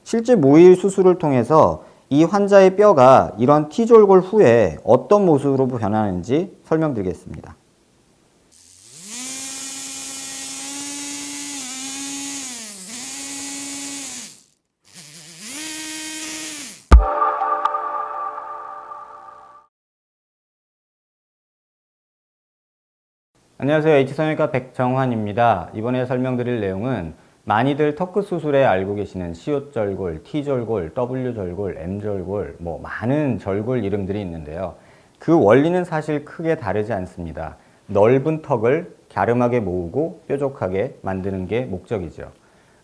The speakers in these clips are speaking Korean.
실제 모일 수술을 통해서 이 환자의 뼈가 이런 T졸골 후에 어떤 모습으로 변하는지 설명드리겠습니다. 안녕하세요. H성형외과 백정환입니다. 이번에 설명드릴 내용은 많이들 턱끝 수술에 알고 계시는 C절골, T절골, W절골, M절골, 많은 절골 이름들이 있는데요. 그 원리는 사실 크게 다르지 않습니다. 넓은 턱을 갸름하게 모으고 뾰족하게 만드는 게 목적이죠.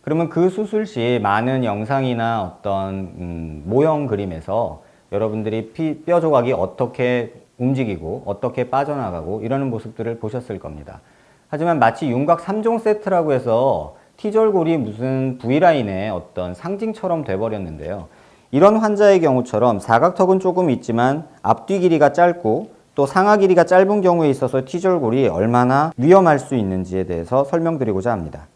그러면 그 수술 시 많은 영상이나 어떤 모형 그림에서 여러분들이 뼈 조각이 어떻게 움직이고 어떻게 빠져나가고 이러는 모습들을 보셨을 겁니다. 하지만 마치 윤곽 3종 세트라고 해서 T절골이 무슨 V라인의 어떤 상징처럼 돼버렸는데요. 이런 환자의 경우처럼 사각턱은 조금 있지만 앞뒤 길이가 짧고 또 상하 길이가 짧은 경우에 있어서 T절골이 얼마나 위험할 수 있는지에 대해서 설명드리고자 합니다.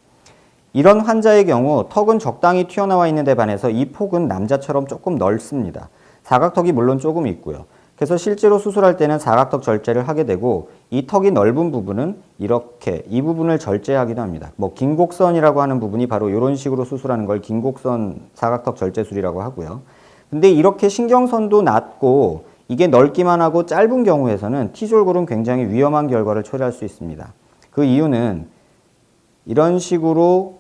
이런 환자의 경우 턱은 적당히 튀어나와 있는 데 반해서 이 폭은 남자처럼 조금 넓습니다. 사각턱이 물론 조금 있고요. 그래서 실제로 수술할 때는 사각턱 절제를 하게 되고 이 턱이 넓은 부분은 이렇게 이 부분을 절제하기도 합니다. 긴곡선이라고 하는 부분이 바로 이런 식으로 수술하는 걸 긴곡선 사각턱 절제술이라고 하고요. 근데 이렇게 신경선도 낮고 이게 넓기만 하고 짧은 경우에서는 T졸골은 굉장히 위험한 결과를 초래할 수 있습니다. 그 이유는 이런 식으로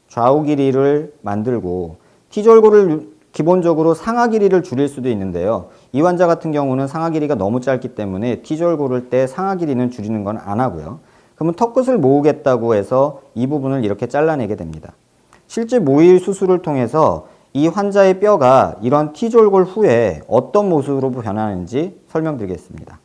좌우 길이를 만들고 T졸골을 기본적으로 상하 길이를 줄일 수도 있는데요. 이 환자 같은 경우는 상하 길이가 너무 짧기 때문에 T졸골을 때 상하 길이는 줄이는 건 안 하고요. 그러면 턱끝을 모으겠다고 해서 이 부분을 이렇게 잘라내게 됩니다. 실제 모일 수술을 통해서 이 환자의 뼈가 이런 T졸골 후에 어떤 모습으로 변하는지 설명드리겠습니다.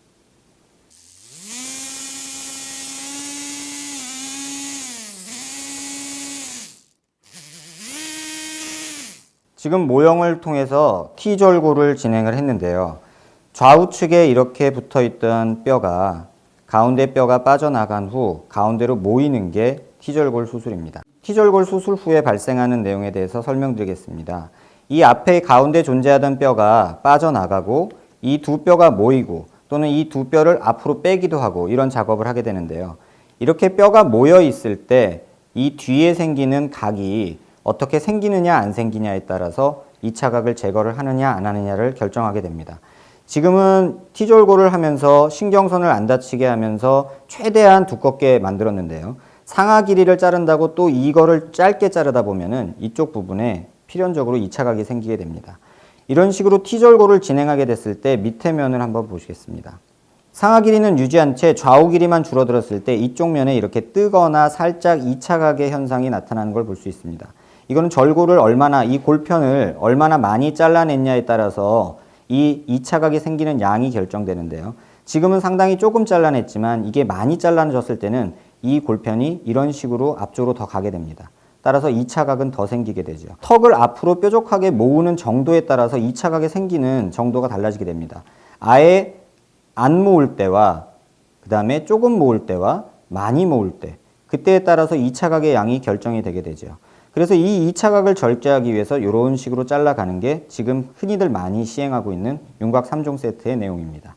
지금 모형을 통해서 T절골을 진행을 했는데요. 좌우측에 이렇게 붙어있던 뼈가 가운데 뼈가 빠져나간 후 가운데로 모이는 게 T절골 수술입니다. T절골 수술 후에 발생하는 내용에 대해서 설명드리겠습니다. 이 앞에 가운데 존재하던 뼈가 빠져나가고 이 두 뼈가 모이고 또는 이 두 뼈를 앞으로 빼기도 하고 이런 작업을 하게 되는데요. 이렇게 뼈가 모여 있을 때 이 뒤에 생기는 각이 어떻게 생기느냐 안 생기냐에 따라서 2차 각을 제거를 하느냐 안 하느냐를 결정하게 됩니다. 지금은 T졸골을 하면서 신경선을 안 다치게 하면서 최대한 두껍게 만들었는데요. 상하 길이를 자른다고 또 이거를 짧게 자르다 보면은 이쪽 부분에 필연적으로 2차 각이 생기게 됩니다. 이런 식으로 T졸골을 진행하게 됐을 때 밑에 면을 한번 보시겠습니다. 상하 길이는 유지한 채 좌우 길이만 줄어들었을 때 이쪽 면에 이렇게 뜨거나 살짝 2차 각의 현상이 나타나는 걸 볼 수 있습니다. 이거는 절골을 이 골편을 얼마나 많이 잘라냈냐에 따라서 이 2차 각이 생기는 양이 결정되는데요. 지금은 상당히 조금 잘라냈지만 이게 많이 잘라졌을 때는 이 골편이 이런 식으로 앞쪽으로 더 가게 됩니다. 따라서 2차 각은 더 생기게 되죠. 턱을 앞으로 뾰족하게 모으는 정도에 따라서 2차 각이 생기는 정도가 달라지게 됩니다. 아예 안 모을 때와 그 다음에 조금 모을 때와 많이 모을 때 그때에 따라서 2차 각의 양이 결정이 되게 되죠. 그래서 이 2차 각을 절제하기 위해서 이런 식으로 잘라가는 게 지금 흔히들 많이 시행하고 있는 윤곽 3종 세트의 내용입니다.